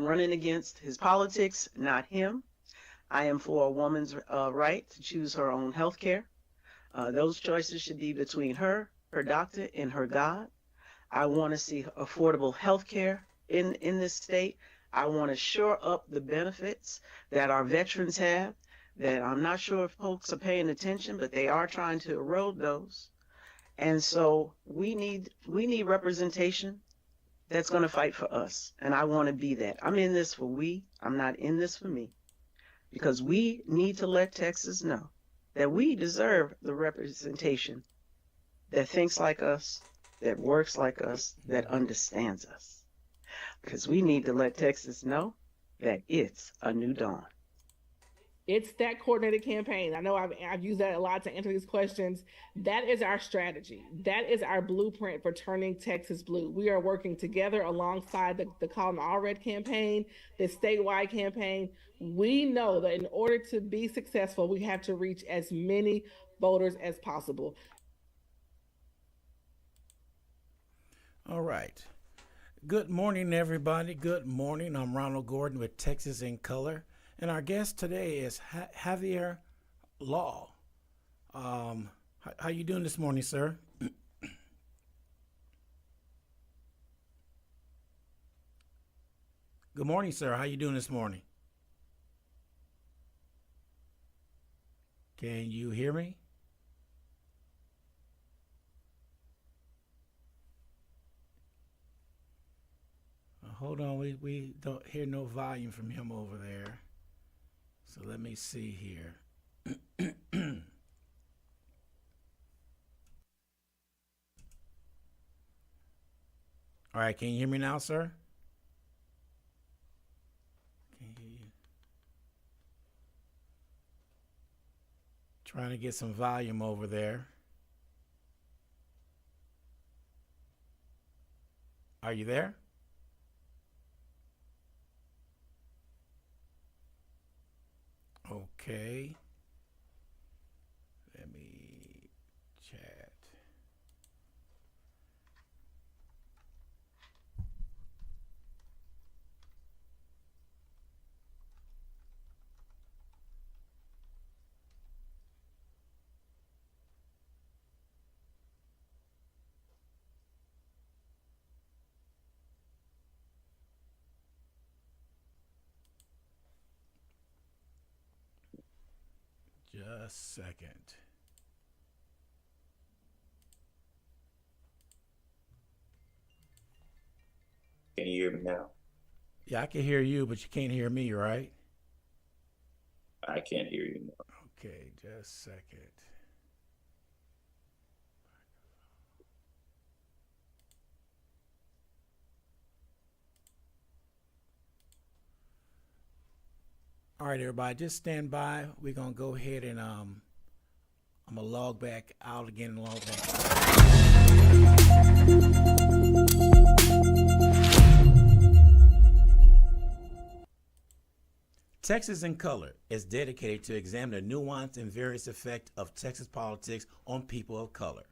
running against his politics, not him. I am for a woman's right to choose her own health care. Those choices should be between her, her doctor, and her God. I want to see affordable health care in this state. I want to shore up the benefits that our veterans have that I'm not sure if folks are paying attention, but they are trying to erode those. And so we need representation that's going to fight for us. And I want to be that. I'm in this for we. I'm not in this for me. Because we need to let Texas know that we deserve the representation that thinks like us, that works like us, that understands us. Because we need to let Texas know that it's a new dawn. It's that coordinated campaign. I know I've used that a lot to answer these questions. That is our strategy. That is our blueprint for turning Texas blue. We are working together alongside the Call an All Red campaign, the statewide campaign. We know that in order to be successful, we have to reach as many voters as possible. All right. Good morning, everybody. Good morning. I'm Ronald Gordon with Texas in Color. And our guest today is Jhavier Law. How you doing this morning, sir? Good morning, sir. How you doing this morning? Can you hear me? Hold on, we don't hear no volume from him over there. So let me see here. All right, can you hear me now, sir? Can you hear you? Trying to get some volume over there. Are you there? Okay. Let me chat. Just a second. Can you hear me now? Yeah, I can hear you, but you can't hear me, right? I can't hear you now. Okay, just a second. All right, everybody, just stand by. We're gonna go ahead and I'm gonna log back out again and log back. Texas in Color is dedicated to examine the nuance and various effect of Texas politics on people of color.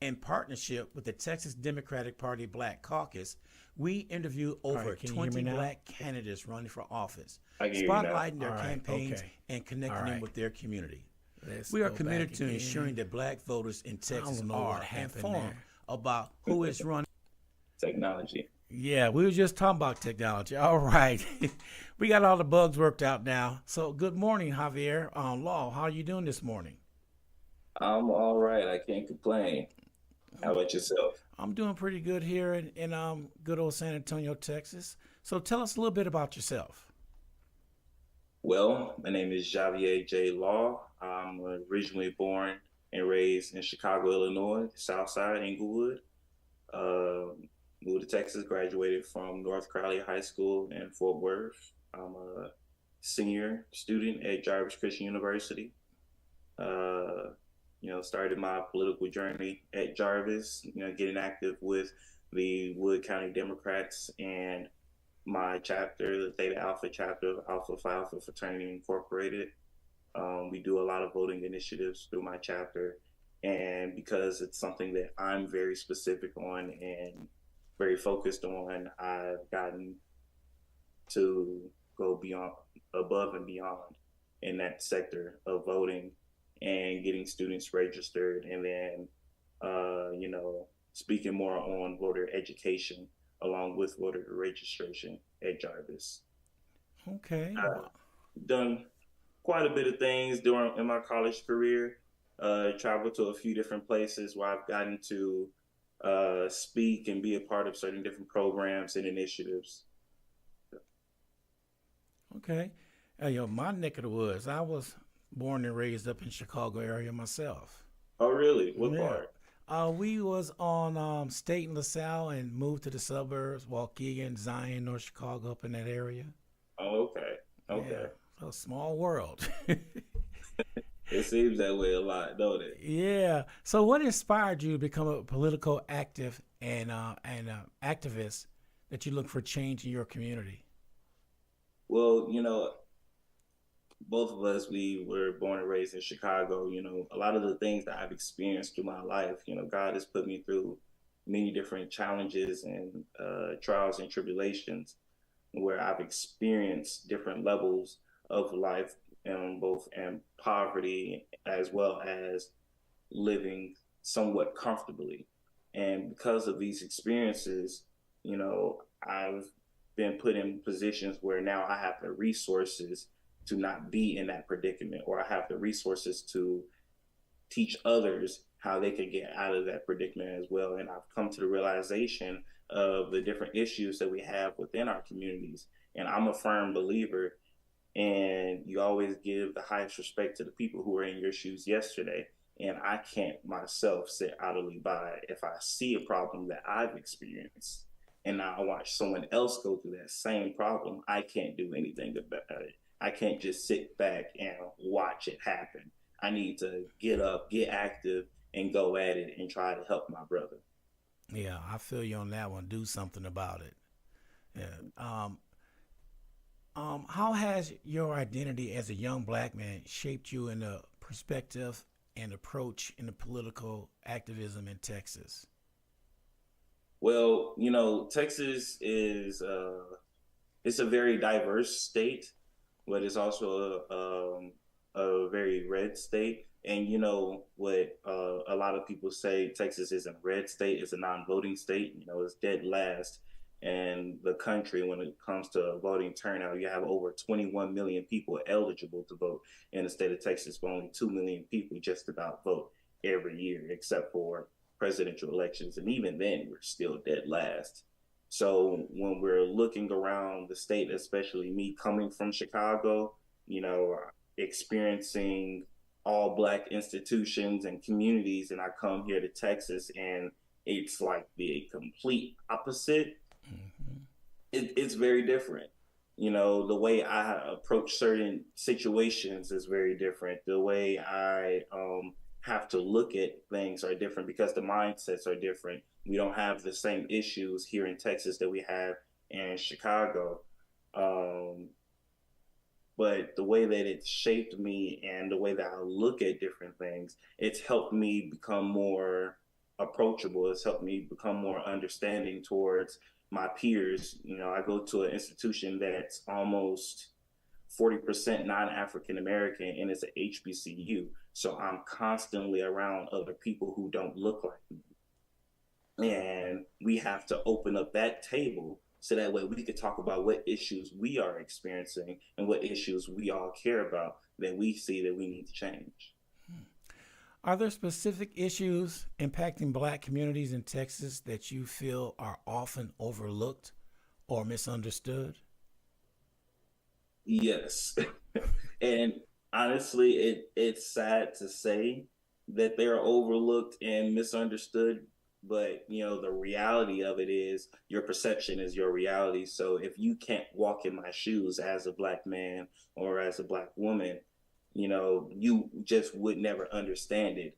In partnership with the Texas Democratic Party Black Caucus, we interview over 20 black candidates running for office, spotlighting their campaigns and connecting them with their community. We are committed to ensuring that black voters in Texas are informed about who is running. Technology. Yeah, we were just talking about technology. All right. We got all the bugs worked out now. So good morning, Jhavier Law. How are you doing this morning? I'm all right. I can't complain. How about yourself? I'm doing pretty good here in good old San Antonio, Texas. So tell us a little bit about yourself. Well, my name is Jhavier Law. I'm originally born and raised in Chicago, Illinois, South Side, Inglewood. Moved to Texas, graduated from North Crowley High School in Fort Worth. I'm a senior student at Jarvis Christian University. Started my political journey at Jarvis, getting active with the Wood County Democrats and my chapter, the Theta Alpha chapter of Alpha Phi Alpha Fraternity Incorporated. We do a lot of voting initiatives through my chapter. And because it's something that I'm very specific on and very focused on, I've gotten to go beyond, above and beyond in that sector of voting and getting students registered, and then speaking more on voter education along with voter registration at Jarvis. Okay. I've done quite a bit of things during in my college career. Traveled to a few different places where I've gotten to speak and be a part of certain different programs and initiatives. Okay. My neck of the woods. I was born and raised up in Chicago area myself. Oh, really? What Yeah. part? We was on State and LaSalle and moved to the suburbs, Waukegan, Zion, North Chicago, up in that area. Oh, okay. Yeah. Okay. So small world. It seems that way a lot, don't it? Yeah. So what inspired you to become a political active and activist that you look for change in your community? Well, both of us, we were born and raised in Chicago. A lot of the things that I've experienced through my life, God has put me through many different challenges and trials and tribulations where I've experienced different levels of life, both in poverty as well as living somewhat comfortably. And because of these experiences, I've been put in positions where now I have the resources to not be in that predicament, or I have the resources to teach others how they could get out of that predicament as well. And I've come to the realization of the different issues that we have within our communities. And I'm a firm believer, and you always give the highest respect to the people who were in your shoes yesterday. And I can't myself sit idly by if I see a problem that I've experienced and now I watch someone else go through that same problem. I can't do anything about it. I can't just sit back and watch it happen. I need to get up, get active, and go at it and try to help my brother. Yeah, I feel you on that one. Do something about it. Yeah. How has your identity as a young black man shaped you in the perspective and approach in the political activism in Texas? Well, Texas is it's a very diverse state, but it's also a very red state. And what a lot of people say, Texas isn't a red state; it's a non-voting state. It's dead last in the country when it comes to voting turnout. You have over 21 million people eligible to vote in the state of Texas, but only 2 million people just about vote every year, except for presidential elections. And even then, we're still dead last. So when we're looking around the state, especially me coming from Chicago, experiencing all black institutions and communities, and I come here to Texas and it's like the complete opposite. It's very different. The way I approach certain situations is very different. The way I have to look at things are different because the mindsets are different. We don't have the same issues here in Texas that we have in Chicago. But the way that it's shaped me and the way that I look at different things, it's helped me become more approachable. It's helped me become more understanding towards my peers. I go to an institution that's almost 40% non-African American, and it's an HBCU. So I'm constantly around other people who don't look like me. And we have to open up that table so that way we could talk about what issues we are experiencing and what issues we all care about that we see that we need to change. Are there specific issues impacting black communities in Texas that you feel are often overlooked or misunderstood? Yes. And honestly, it's sad to say that they're overlooked and misunderstood, but the reality of it is your perception is your reality. So if you can't walk in my shoes as a black man or as a black woman, you just would never understand it.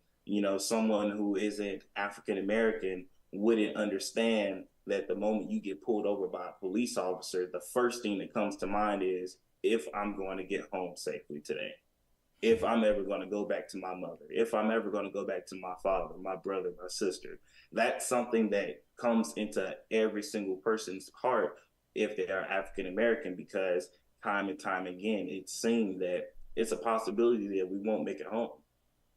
Someone who isn't African American wouldn't understand that the moment you get pulled over by a police officer, the first thing that comes to mind is if I'm going to get home safely today, if I'm ever going to go back to my mother, if I'm ever going to go back to my father, my brother, my sister. That's something that comes into every single person's heart if they are African American, because time and time again, it's seen that it's a possibility that we won't make it home.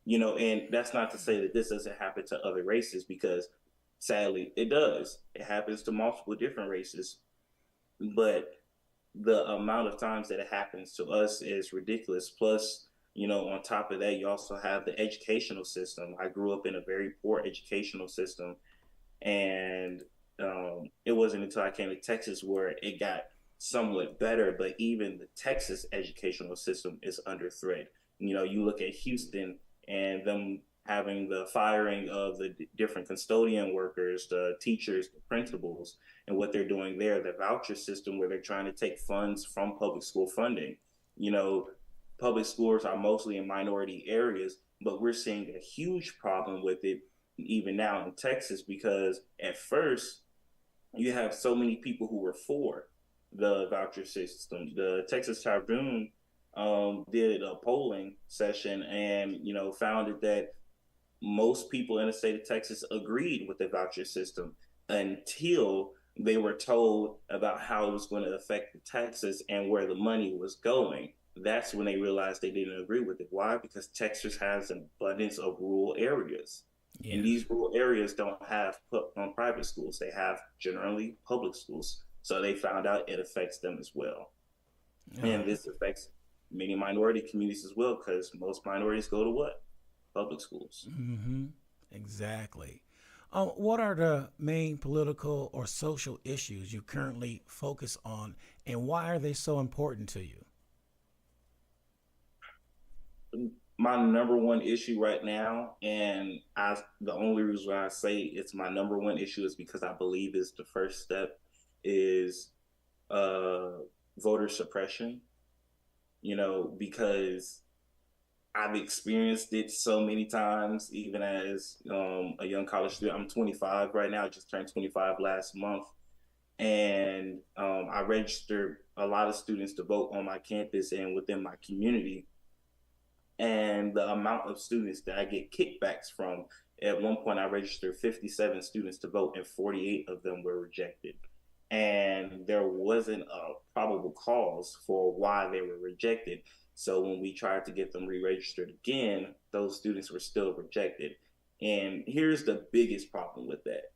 And that's not to say that this doesn't happen to other races, because sadly it does. It happens to multiple different races, but the amount of times that it happens to us is ridiculous. Plus, on top of that, you also have the educational system. I grew up in a very poor educational system, and it wasn't until I came to Texas where it got somewhat better. But even the Texas educational system is under threat. You look at Houston and them having the firing of the different custodian workers, the teachers, the principals, and what they're doing there, the voucher system where they're trying to take funds from public school funding. Public schools are mostly in minority areas, but we're seeing a huge problem with it even now in Texas, because at first you have so many people who were for the voucher system. The Texas Tribune did a polling session and found that most people in the state of Texas agreed with the voucher system until they were told about how it was going to affect the taxes and where the money was going. That's when they realized they didn't agree with it. Why? Because Texas has an abundance of rural areas. Yeah. And these rural areas don't have private schools. They have generally public schools. So they found out it affects them as well. And this affects many minority communities as well, because most minorities go to what? Public schools. Mm-hmm. Exactly. What are the main political or social issues you currently focus on, and why are they so important to you? My number one issue right now, and the only reason why I say it's my number one issue is because I believe it's the first step, is voter suppression. Because I've experienced it so many times, even as a young college student. I'm 25 right now. I just turned 25 last month. And I registered a lot of students to vote on my campus and within my community. And the amount of students that I get kickbacks from, at one point I registered 57 students to vote and 48 of them were rejected. And there wasn't a probable cause for why they were rejected. So when we tried to get them re-registered again, those students were still rejected. And here's the biggest problem with that.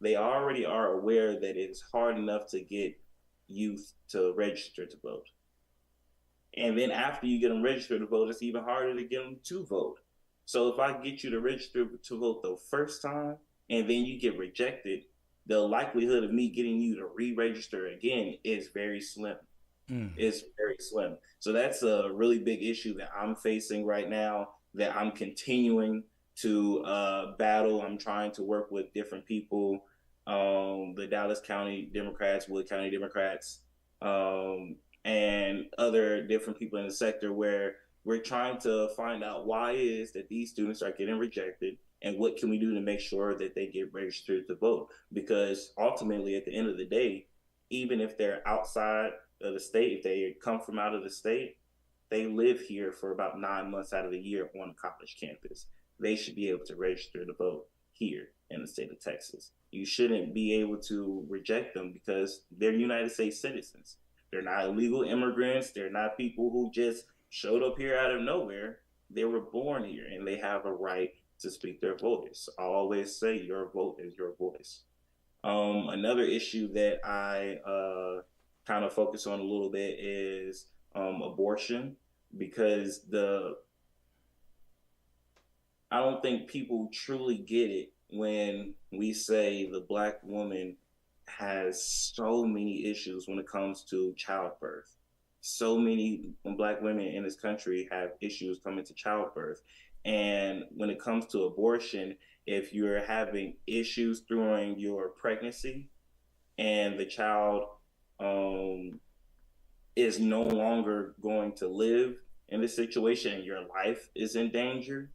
They already are aware that it's hard enough to get youth to register to vote. And then after you get them registered to vote, it's even harder to get them to vote. So if I get you to register to vote the first time and then you get rejected, the likelihood of me getting you to re-register again is very slim. It's very slim. So that's a really big issue that I'm facing right now, that I'm continuing to battle. I'm trying to work with different people, the Dallas County Democrats, Wood County Democrats, and other different people in the sector, where we're trying to find out why it is that these students are getting rejected and what can we do to make sure that they get registered to vote. Because ultimately, at the end of the day, even if they're outside of the state, if they come from out of the state, they live here for about 9 months out of the year on a college campus. They should be able to register to vote here in the state of Texas. You shouldn't be able to reject them because they're United States citizens. They're not illegal immigrants. They're not people who just showed up here out of nowhere. They were born here and they have a right to speak their voice. I always say your vote is your voice. Another issue that I kind of focus on a little bit is abortion, because I don't think people truly get it when we say the Black woman has so many issues when it comes to childbirth. So many Black women in this country have issues coming to childbirth. And when it comes to abortion, if you're having issues during your pregnancy and the child is no longer going to live in this situation and your life is in danger,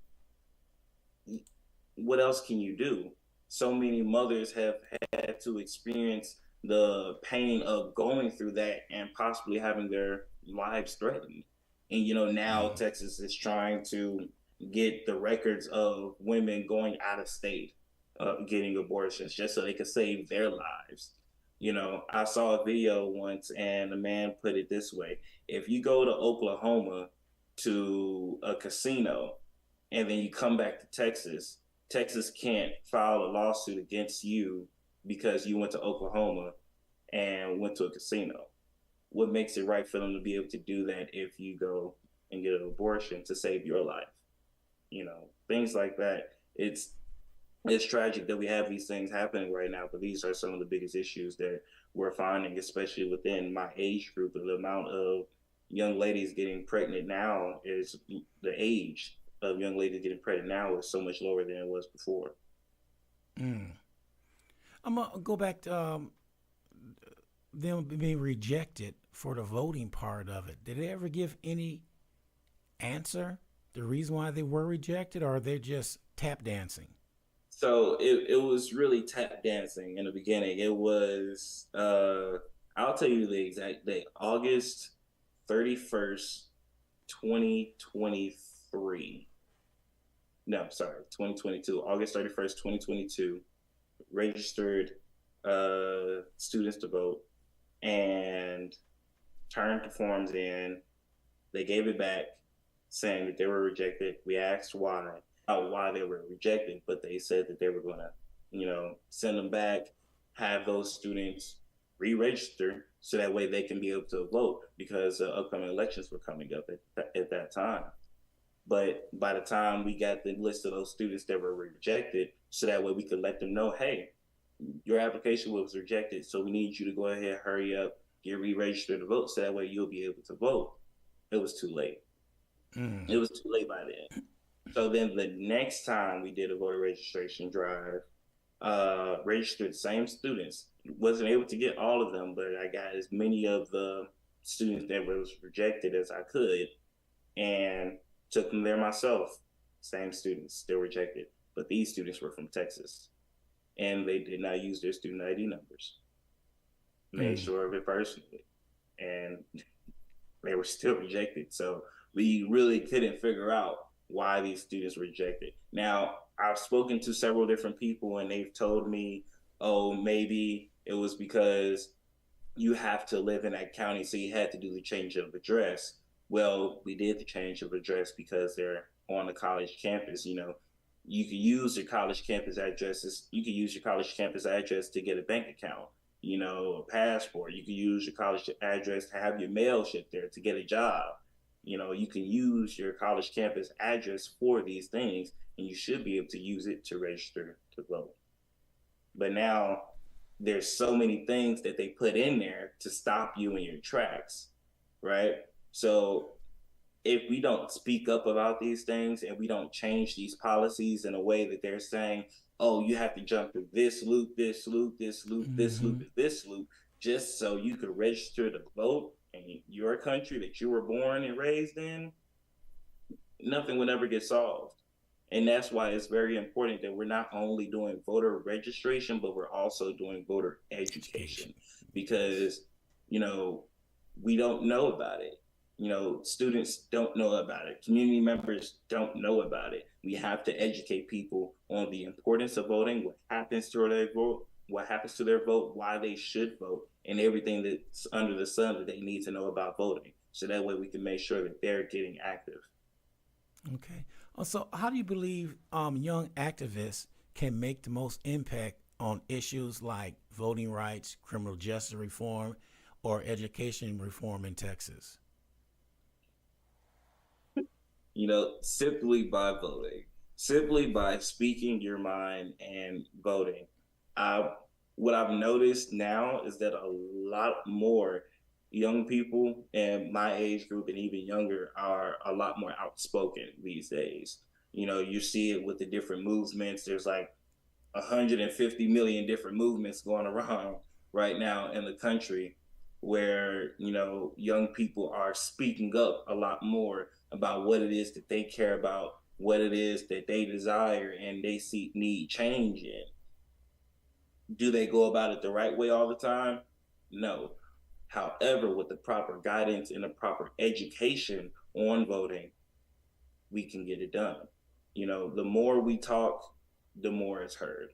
what else can you do? So many mothers have had to experience the pain of going through that and possibly having their lives threatened. And now Texas is trying to get the records of women going out of state, getting abortions, just so they can save their lives. I saw a video once and a man put it this way: if you go to Oklahoma to a casino and then you come back to Texas, Texas can't file a lawsuit against you because you went to Oklahoma and went to a casino. What makes it right for them to be able to do that if you go and get an abortion to save your life? Things like that. It's tragic that we have these things happening right now, but these are some of the biggest issues that we're finding, especially within my age group. The amount of young ladies getting pregnant now is the age of young ladies getting pregnant now is so much lower than it was before. Mm. I'm gonna go back to them being rejected for the voting part of it. Did they ever give any answer, the reason why they were rejected, or are they just tap dancing? So it was really tap dancing in the beginning. It was I'll tell you the exact date, August 31st, 2023. No, sorry, 2022. August 31st, 2022. Registered students to vote and turned the forms in. They gave it back saying that they were rejected. We asked why they were rejected, but they said that they were going to, send them back, have those students re-register so that way they can be able to vote because upcoming elections were coming up at that time. But by the time we got the list of those students that were rejected, so that way we could let them know, hey, your application was rejected, so we need you to go ahead, hurry up, get re-registered to vote, so that way you'll be able to vote. It was too late. It was too late by then. So then the next time we did a voter registration drive, registered the same students. Wasn't able to get all of them, but I got as many of the students that was rejected as I could and took them there myself. Same students, still rejected. But these students were from Texas and they did not use their student ID numbers. Made sure of it personally. And they were still rejected. So we really couldn't figure out why these students were rejected. Now, I've spoken to several different people and they've told me, oh, maybe it was because you have to live in that county, so you had to do the change of address. Well, we did the change of address because they're on the college campus. You can use your college campus addresses. You can use your college campus address to get a bank account, a passport. You can use your college address to have your mail shipped there to get a job. You can use your college campus address for these things, and you should be able to use it to register to vote. But now there's so many things that they put in there to stop you in your tracks, right? So if we don't speak up about these things and we don't change these policies in a way that they're saying, oh, you have to jump through this loop, this loop, this loop, this loop, this loop, just so you could register to vote in your country that you were born and raised in, nothing would ever get solved. And that's why it's very important that we're not only doing voter registration, but we're also doing voter education because, we don't know about it. Students don't know about it. Community members don't know about it. We have to educate people on the importance of voting, what happens to their vote, why they should vote, and everything that's under the sun that they need to know about voting. So that way we can make sure that they're getting active. Okay. So how do you believe young activists can make the most impact on issues like voting rights, criminal justice reform, or education reform in Texas? Simply by voting, simply by speaking your mind and voting. What I've noticed now is that a lot more young people in my age group and even younger are a lot more outspoken these days. You see it with the different movements. There's like 150 million different movements going around right now in the country where, young people are speaking up a lot more about what it is that they care about, what it is that they desire and they need change in. Do they go about it the right way all the time? No. However, with the proper guidance and the proper education on voting, we can get it done. The more we talk, the more it's heard.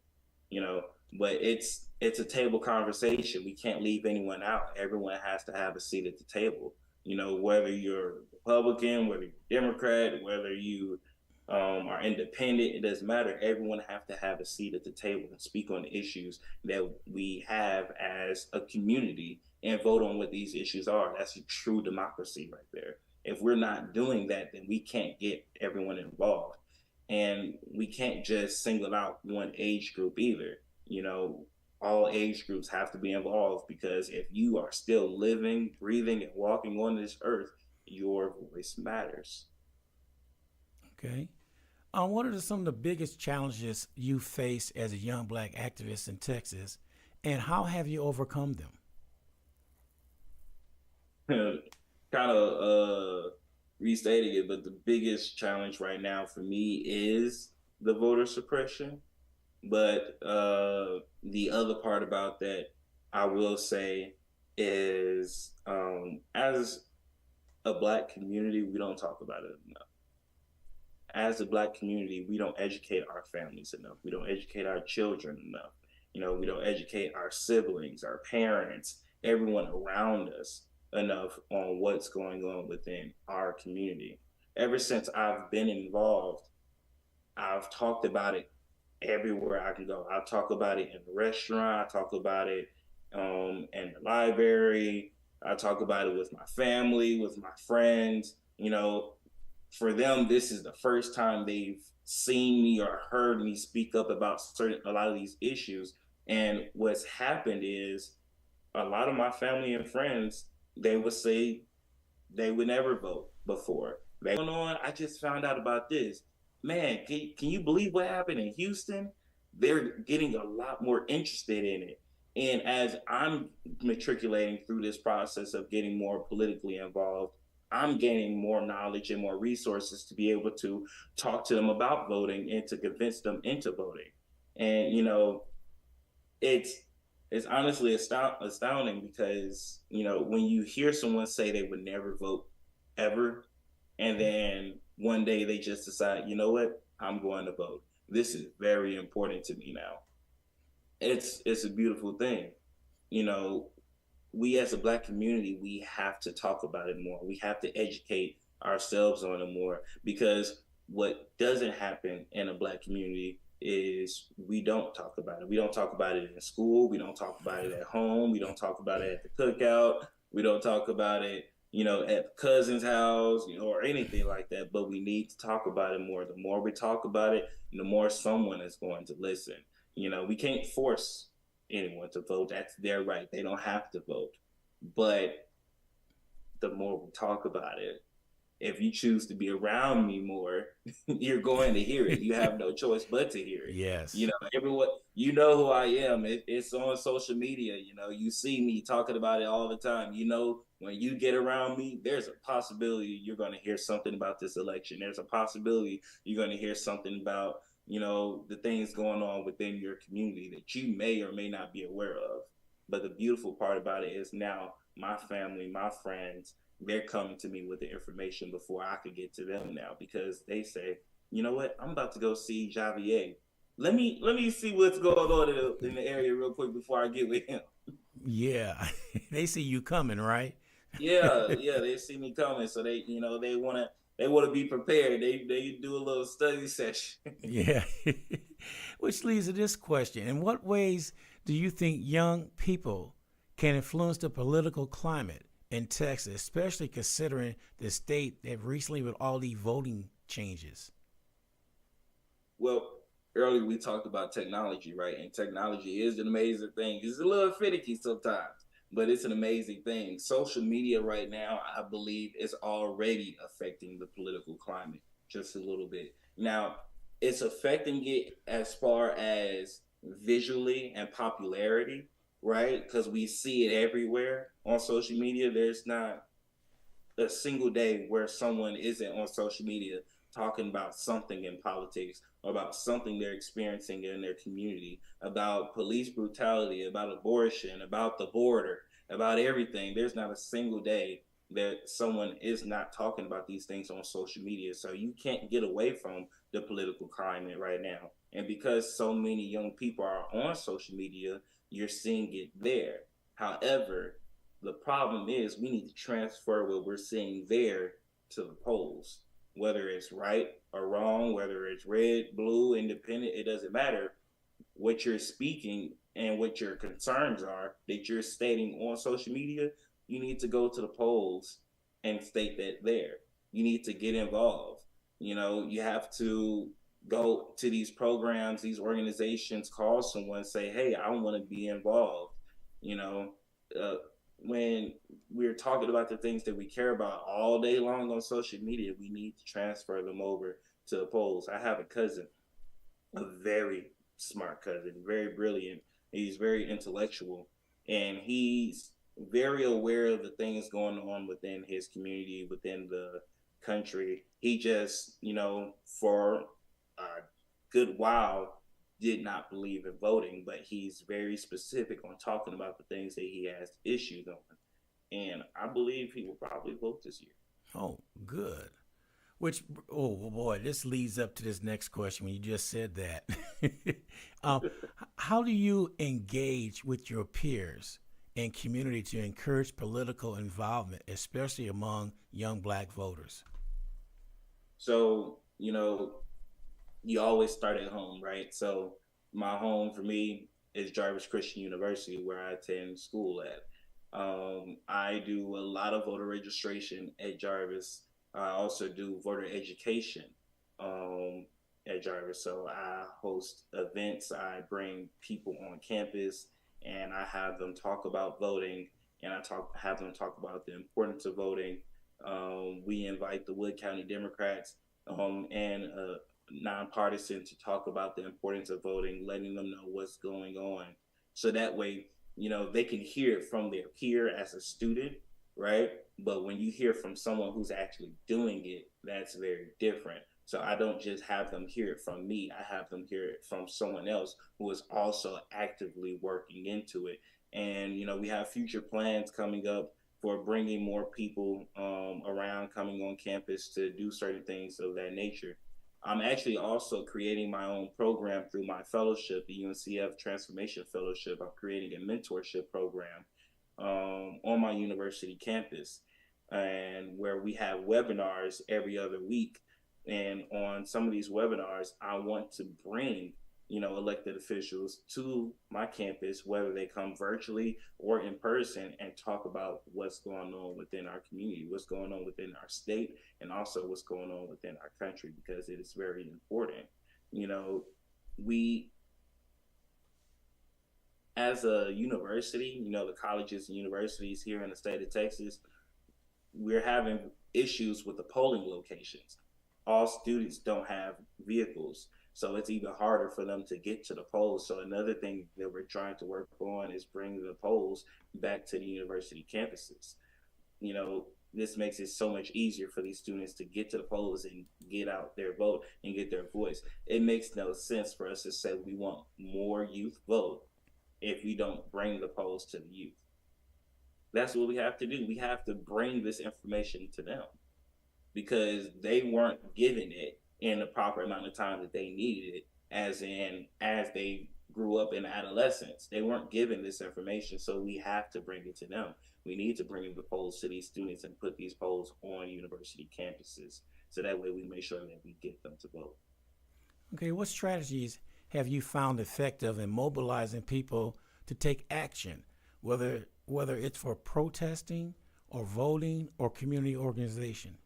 but it's a table conversation. We can't leave anyone out. Everyone has to have a seat at the table. You know, whether you're Republican, whether you're Democrat, whether you are independent, it doesn't matter. Everyone have to have a seat at the table and speak on the issues that we have as a community and vote on what these issues are. That's a true democracy right there. If we're not doing that, then we can't get everyone involved. And we can't just single out one age group either. You know, all age groups have to be involved, because if you are still living, breathing, and walking on this earth, your voice matters. Okay. What are some of the biggest challenges you face as a young black activist in Texas, and how have you overcome them? Kind of restating it, but the biggest challenge right now for me is the voter suppression. But the other part about that, I will say, is as a black community, we don't talk about it enough. As a black community, we don't educate our families enough. We don't educate our children enough. You know, we don't educate our siblings, our parents, everyone around us enough on what's going on within our community. Ever since I've been involved, I've talked about it everywhere I can go. I talk about it in the restaurant. I talk about it in the library. I talk about it with my family, with my friends. You know, for them, this is the first time they've seen me or heard me speak up about a lot of these issues. And what's happened is a lot of my family and friends, they would say they would never vote before. They going on, I just found out about this. Man, can you believe what happened in Houston? They're getting a lot more interested in it. And as I'm matriculating through this process of getting more politically involved, I'm gaining more knowledge and more resources to be able to talk to them about voting and to convince them into voting. And, you know, it's it's honestly astounding, because, you know, when you hear someone say they would never vote ever, and then one day they just decide, you know what, I'm going to vote. This is very important to me now. It's a beautiful thing. You know, we as a black community, we have to talk about it more. We have to educate ourselves on it more, because what doesn't happen in a black community is we don't talk about it. We don't talk about it in school. We don't talk about it at home. We don't talk about it at the cookout. We don't talk about it, you know, at the cousin's house, you know, or anything like that. But we need to talk about it more. The more we talk about it, the more someone is going to listen. You know, we can't force anyone to vote. That's their right. They don't have to vote. But the more we talk about it, if you choose to be around me more, you're going to hear it. You have no choice but to hear it. You Yes. know, everyone, you know who I am. It's on social media. You know, you see me talking about it all the time. You know, when you get around me, there's a possibility you're going to hear something about this election. There's a possibility you're going to hear something about, you know, the things going on within your community that you may or may not be aware of. But the beautiful part about it is now my family, my friends, they're coming to me with the information before I could get to them now, because they say, you know what, I'm about to go see Jhavier. Let me see what's going on in the area real quick before I get with him. Yeah. They see you coming, right? Yeah, yeah, they see me coming, so they, you know, they wanna be prepared. They do a little study session. Yeah. Which leads to this question. In what ways do you think young people can influence the political climate in Texas, especially considering the state that recently with all these voting changes? Well, earlier we talked about technology, right? And technology is an amazing thing. It's a little finicky sometimes, but it's an amazing thing. Social media right now, I believe, is already affecting the political climate just a little bit. Now, it's affecting it as far as visually and popularity, right? Because we see it everywhere on social media. There's not a single day where someone isn't on social media talking about something in politics, or about something they're experiencing in their community, about police brutality, about abortion, about the border, about everything. There's not a single day that someone is not talking about these things on social media. So you can't get away from the political climate right now. And because so many young people are on social media, you're seeing it there. However, the problem is we need to transfer what we're seeing there to the polls, whether it's right or wrong, whether it's red, blue, independent, it doesn't matter. What you're speaking and what your concerns are that you're stating on social media, you need to go to the polls and state that there. You need to get involved. You have to go to these programs, these organizations, call someone, say, hey, I want to be involved. You know, uh, when we're talking about the things that we care about all day long on social media, we need to transfer them over to the polls. I have a cousin, a very smart cousin, very brilliant. He's very intellectual, and he's very aware of the things going on within his community, within the country. He just, for a good while, did not believe in voting, but he's very specific on talking about the things that he has issues on. And I believe he will probably vote this year. Oh, good. Which, oh boy, this leads up to this next question when you just said that. um, how do you engage with your peers and community to encourage political involvement, especially among young Black voters? So, you always start at home, right? So my home for me is Jarvis Christian University, where I attend school at. I do a lot of voter registration at Jarvis. I also do voter education at Jarvis. So I host events. I bring people on campus, and I have them talk about voting, and have them talk about the importance of voting. We invite the Wood County Democrats and nonpartisan to talk about the importance of voting, letting them know what's going on. So that way, they can hear it from their peer as a student, right? But when you hear from someone who's actually doing it, that's very different. So I don't just have them hear it from me. I have them hear it from someone else who is also actively working into it. And, we have future plans coming up for bringing more people around, coming on campus to do certain things of that nature. I'm actually also creating my own program through my fellowship, the UNCF Transformation Fellowship. I'm creating a mentorship program on my university campus, and where we have webinars every other week. And on some of these webinars, I want to bring elected officials to my campus, whether they come virtually or in person, and talk about what's going on within our community, what's going on within our state, and also what's going on within our country, because it is very important. We, as a university, the colleges and universities here in the state of Texas, we're having issues with the polling locations. All students don't have vehicles, so it's even harder for them to get to the polls. So another thing that we're trying to work on is bringing the polls back to the university campuses. This makes it so much easier for these students to get to the polls and get out their vote and get their voice. It makes no sense for us to say we want more youth vote if we don't bring the polls to the youth. That's what we have to do. We have to bring this information to them, because they weren't given it in the proper amount of time that they needed it, as they grew up in adolescence. They weren't given this information, so we have to bring it to them. We need to bring the polls to these students and put these polls on university campuses, so that way we make sure that we get them to vote. Okay, what strategies have you found effective in mobilizing people to take action, whether it's for protesting or voting or community organization?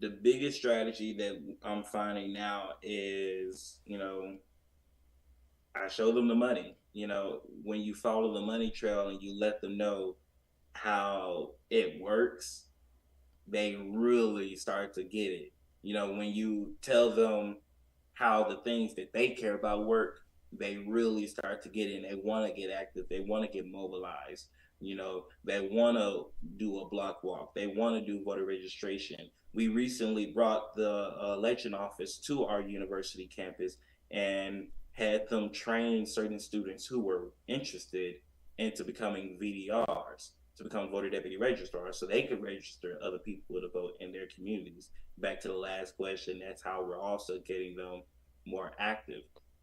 The biggest strategy that I'm finding now is, I show them the money. When you follow the money trail and you let them know how it works, they really start to get it. When you tell them how the things that they care about work, they really start to get in. They want to get active. They want to get mobilized. They want to do a block walk. They want to do voter registration. We recently brought the election office to our university campus and had them train certain students who were interested into becoming VDRs. to become voter deputy registrar so they could register other people to vote in their communities. Back to the last question, that's how we're also getting them more active.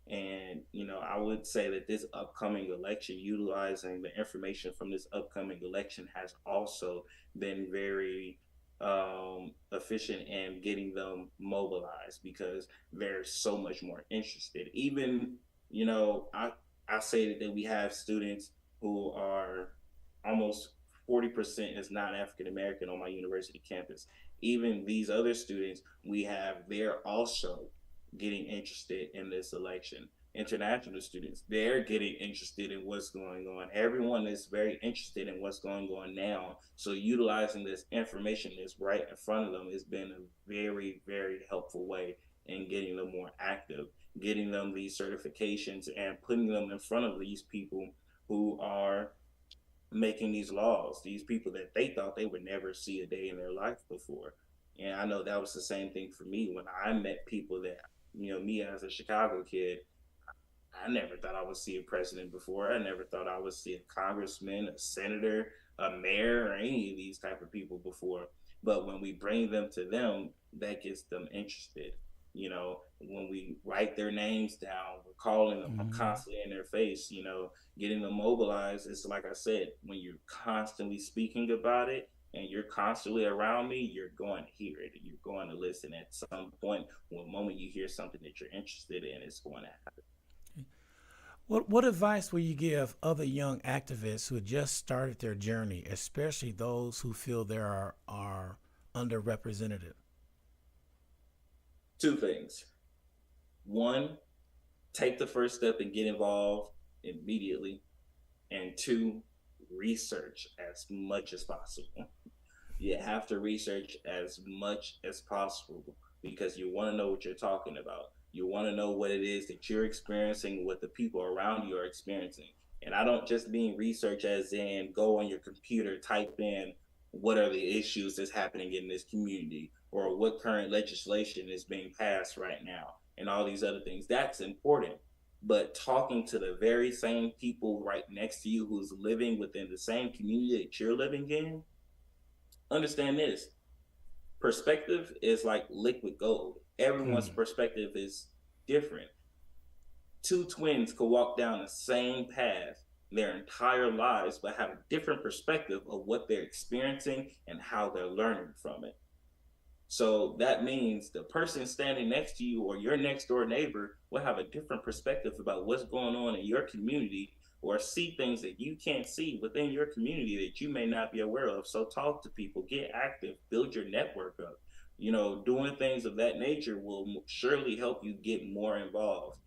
And, I would say that this upcoming election, utilizing the information from this upcoming election, has also been very efficient in getting them mobilized because they're so much more interested. Even, I say that we have students who are almost 40% is not African American on my university campus. Even these other students we have, they're also getting interested in this election. International students, they're getting interested in what's going on. Everyone is very interested in what's going on now. So utilizing this information that's right in front of them has been a very, very helpful way in getting them more active, getting them these certifications and putting them in front of these people who are making these laws, these people that they thought they would never see a day in their life before. And I know that was the same thing for me when I met people that, me as a Chicago kid, I never thought I would see a president before. I never thought I would see a congressman, a senator, a mayor, or any of these type of people before. But when we bring them to them, that gets them interested. When we write their names down, we're calling them constantly in their face, getting them mobilized. It's like I said, when you're constantly speaking about it and you're constantly around me, you're going to hear it. You're going to listen at some point. One moment you hear something that you're interested in, it's going to happen. What advice will you give other young activists who have just started their journey, especially those who feel they are underrepresented? Two things. One, take the first step and get involved immediately. And two, research as much as possible. You have to research as much as possible because you want to know what you're talking about. You want to know what it is that you're experiencing, what the people around you are experiencing. And I don't just mean research as in go on your computer, type in what are the issues that's happening in this community or what current legislation is being passed right now and all these other things. That's important. But talking to the very same people right next to you who's living within the same community that you're living in, understand this. Perspective is like liquid gold. Everyone's perspective is different. Two twins could walk down the same path their entire lives, but have a different perspective of what they're experiencing and how they're learning from it. So that means the person standing next to you or your next door neighbor will have a different perspective about what's going on in your community or see things that you can't see within your community that you may not be aware of. So talk to people, get active, build your network up. Doing things of that nature will surely help you get more involved.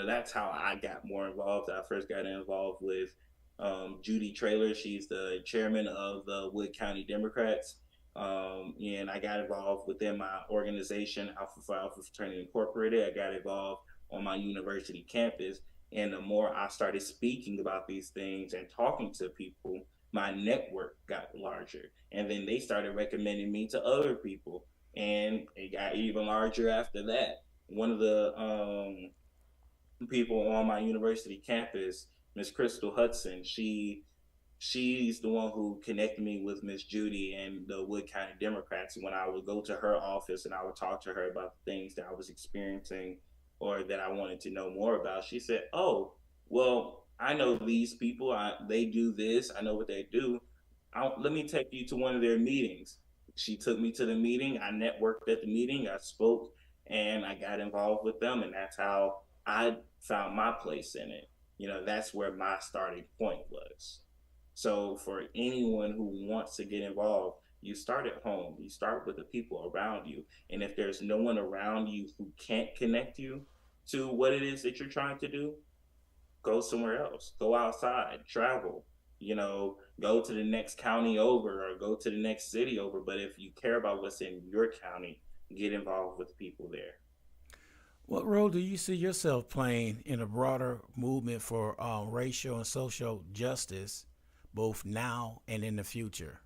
That's how I got more involved. I first got involved with Judy Traylor. She's the chairman of the Wood County Democrats. And I got involved within my organization, Alpha Phi Alpha Fraternity Incorporated. I got involved on my university campus. And the more I started speaking about these things and talking to people, my network got larger. And then they started recommending me to other people. And it got even larger after that. One of the people on my university campus, Miss Crystal Hudson, she's the one who connected me with Miss Judy and the Wood County Democrats. When I would go to her office and I would talk to her about the things that I was experiencing or that I wanted to know more about, she said, "Oh, well, I know these people. They do this. I know what they do. Let me take you to one of their meetings." She took me to the meeting. I networked at the meeting. I spoke and I got involved with them. And that's how I found my place in it. That's where my starting point was. So for anyone who wants to get involved, you start at home. You start with the people around you. And if there's no one around you who can't connect you to what it is that you're trying to do, go somewhere else. Go outside, travel, go to the next county over or go to the next city over. But if you care about what's in your county, get involved with people there. What role do you see yourself playing in a broader movement for racial and social justice, both now and in the future?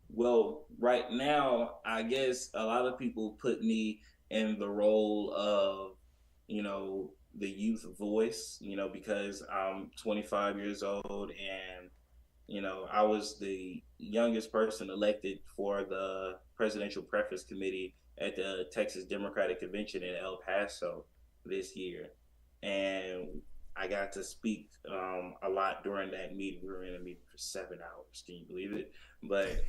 Well, right now, I guess a lot of people put me in the role of, the youth voice, because I'm 25 years old and I was the youngest person elected for the Presidential Preference Committee at the Texas Democratic Convention in El Paso this year. And I got to speak a lot during that meeting. We were in a meeting for 7 hours. Can you believe it? But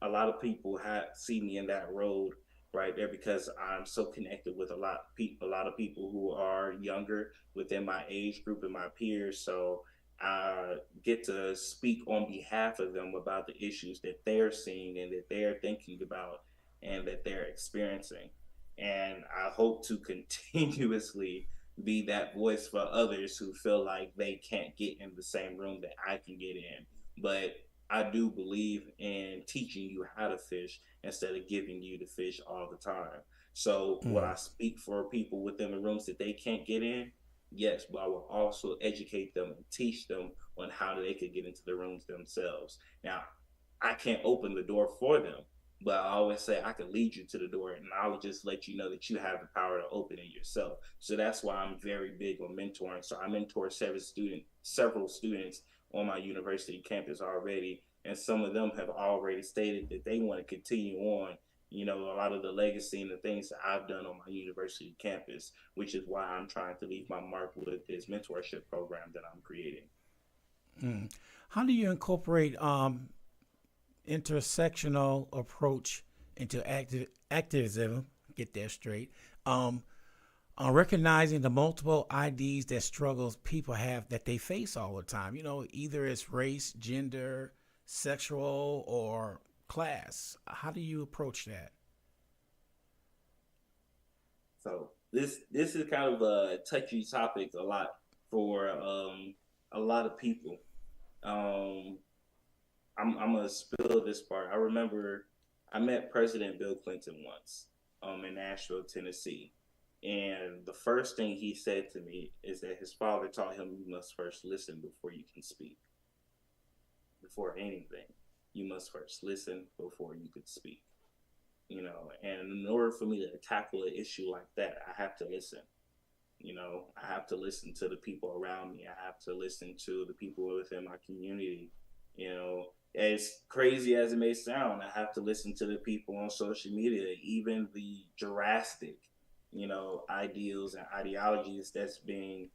a lot of people see me in that road right there because I'm so connected with a lot of people who are younger within my age group and my peers. So I get to speak on behalf of them about the issues that they're seeing and that they're thinking about and that they're experiencing. And I hope to continuously be that voice for others who feel like they can't get in the same room that I can get in. But I do believe in teaching you how to fish instead of giving you the fish all the time. So, what I speak for people within the rooms that they can't get in, yes, but I will also educate them and teach them on how they could get into the rooms themselves. Now, I can't open the door for them, but I always say I can lead you to the door, and I'll just let you know that you have the power to open it yourself. So that's why I'm very big on mentoring. So I mentor several students on my university campus already, and some of them have already stated that they want to continue on a lot of the legacy and the things that I've done on my university campus, which is why I'm trying to leave my mark with this mentorship program that I'm creating. How do you incorporate intersectional approach into activism? Get that straight. On recognizing the multiple IDs that struggles people have that they face all the time. Either it's race, gender, sexual, or class. How do you approach that? So this is kind of a touchy topic a lot for a lot of people. Um, I'm gonna spill this part. I remember I met President Bill Clinton once in Nashville, Tennessee, and the first thing he said to me is that his father taught him you must first listen before you can speak. Before anything, you must first listen before you could speak. And in order for me to tackle an issue like that, I have to listen. I have to listen to the people around me. I have to listen to the people within my community. As crazy as it may sound, I have to listen to the people on social media, even the drastic, ideals and ideologies that's being,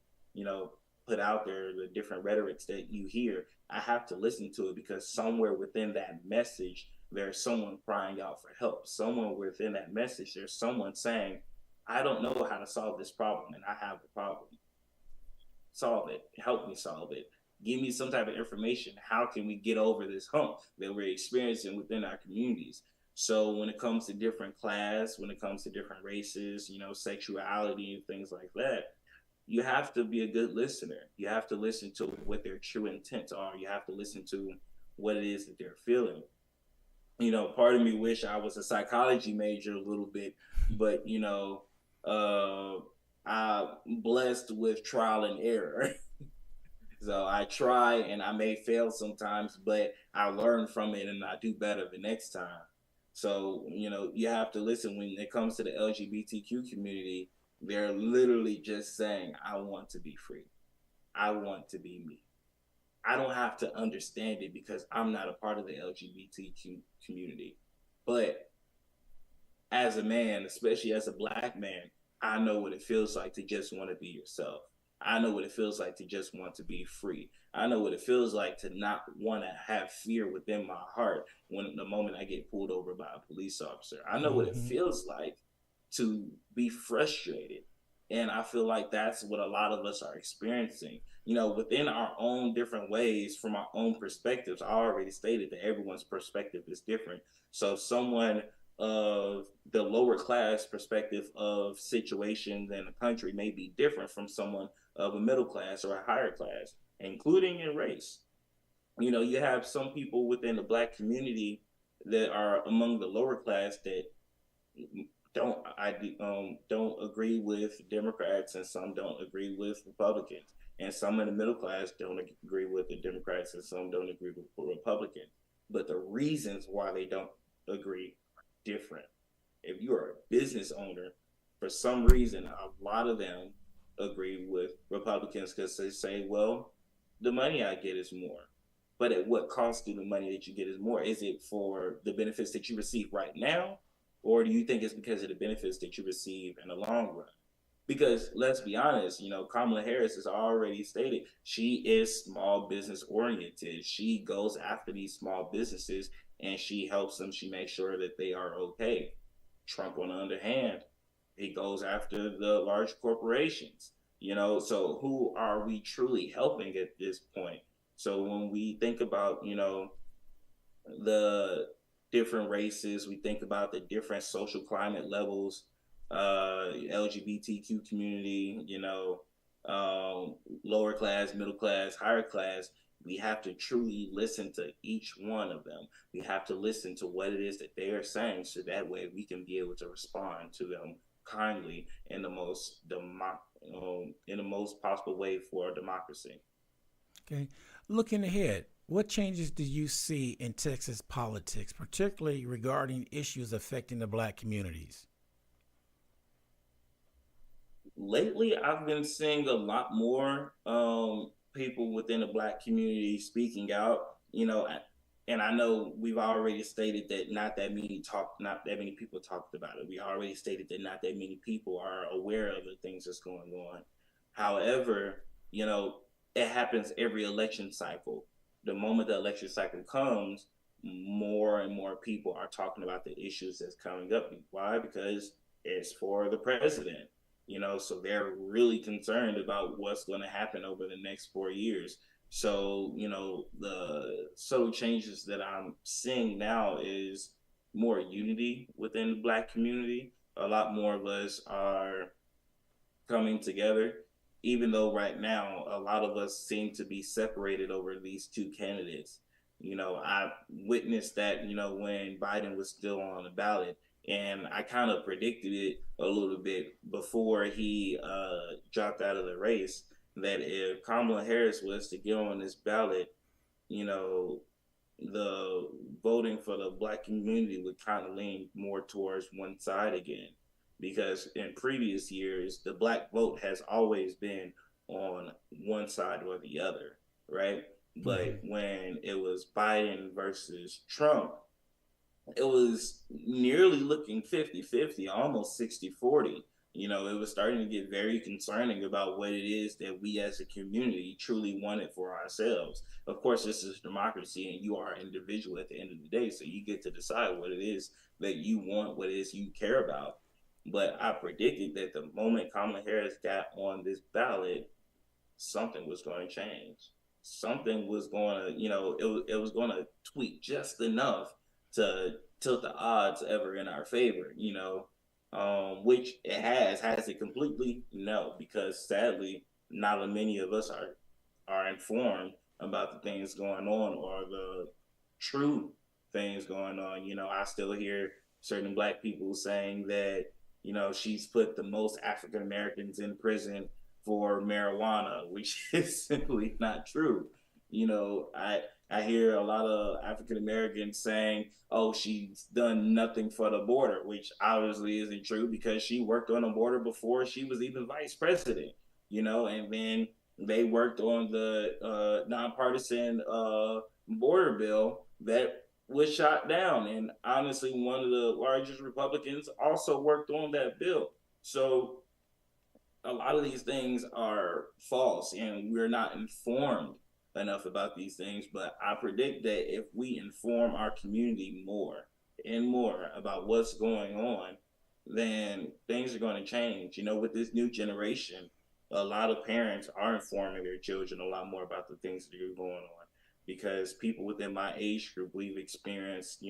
put out there, the different rhetorics that you hear. I have to listen to it because somewhere within that message, there's someone crying out for help. Somewhere within that message, there's someone saying, I don't know how to solve this problem, and I have a problem. Solve it. Help me solve it. Give me some type of information. How can we get over this hump that we're experiencing within our communities? So when it comes to different class, when it comes to different races, sexuality and things like that, you have to be a good listener. You have to listen to what their true intents are. You have to listen to what it is that they're feeling. Part of me wish I was a psychology major a little bit, but I'm blessed with trial and error. So I try and I may fail sometimes, but I learn from it and I do better the next time. So, you have to listen when it comes to the LGBTQ community. They're literally just saying, I want to be free. I want to be me. I don't have to understand it because I'm not a part of the LGBTQ community. But as a man, especially as a Black man, I know what it feels like to just want to be yourself. I know what it feels like to just want to be free. I know what it feels like to not want to have fear within my heart when the moment I get pulled over by a police officer. I know what it feels like to be frustrated. And I feel like that's what a lot of us are experiencing. Within our own different ways, from our own perspectives. I already stated that everyone's perspective is different. So someone of the lower class perspective of situations in the country may be different from someone of a middle class or a higher class, including in race. You have some people within the Black community that are among the lower class that don't agree with Democrats, and some don't agree with Republicans, and some in the middle class don't agree with the Democrats, and some don't agree with the Republicans. But the reasons why they don't agree are different. If you are a business owner, for some reason, a lot of them agree with Republicans because they say, well, the money I get is more. but at what cost do the money that you get is more? Is it for the benefits that you receive right now? Or do you think it's because of the benefits that you receive in the long run? Because let's be honest, Kamala Harris has already stated she is small business oriented. She goes after these small businesses and she helps them. She makes sure that they are okay. Trump, on the other hand, he goes after the large corporations. So who are we truly helping at this point? So when we think about, the different races, we think about the different social climate levels, LGBTQ community, lower class, middle class, higher class. We have to truly listen to each one of them. We have to listen to what it is that they are saying, so that way we can be able to respond to them kindly in the most possible way for democracy. Okay. Looking ahead, what changes do you see in Texas politics, particularly regarding issues affecting the Black communities? Lately, I've been seeing a lot more people within the Black community speaking out. And I know we've already stated that not that many people talked about it. We already stated that not that many people are aware of the things that's going on. However, it happens every election cycle. The moment the election cycle comes, more and more people are talking about the issues that's coming up. Why? Because it's for the president. So they're really concerned about what's going to happen over the next 4 years. So, the subtle changes that I'm seeing now is more unity within the Black community. A lot more of us are coming together, even though right now a lot of us seem to be separated over these two candidates. I witnessed that, when Biden was still on the ballot. And I kind of predicted it a little bit before he dropped out of the race, that if Kamala Harris was to get on this ballot, the voting for the Black community would kind of lean more towards one side again. Because in previous years, the Black vote has always been on one side or the other, right? But when it was Biden versus Trump, it was nearly looking 50-50, almost 60-40. It was starting to get very concerning about what it is that we as a community truly wanted for ourselves. Of course, this is democracy and you are an individual at the end of the day, so you get to decide what it is that you want, what it is you care about. But I predicted that the moment Kamala Harris got on this ballot, something was going to change. Something was going to, it was going to tweak just enough to tilt the odds ever in our favor, which it has. Has it completely? No, because sadly, not many of us are informed about the things going on or the true things going on. I still hear certain Black people saying that, she's put the most African Americans in prison for marijuana, which is simply not true. I hear a lot of African Americans saying, oh, she's done nothing for the border, which obviously isn't true because she worked on the border before she was even vice president, and then they worked on the nonpartisan border bill that was shot down. And honestly, one of the largest Republicans also worked on that bill. So a lot of these things are false and we're not informed enough about these things. But I predict that if we inform our community more and more about what's going on, then things are going to change. With this new generation, a lot of parents are informing their children a lot more about the things that are going on, because people within my age group, we've experienced,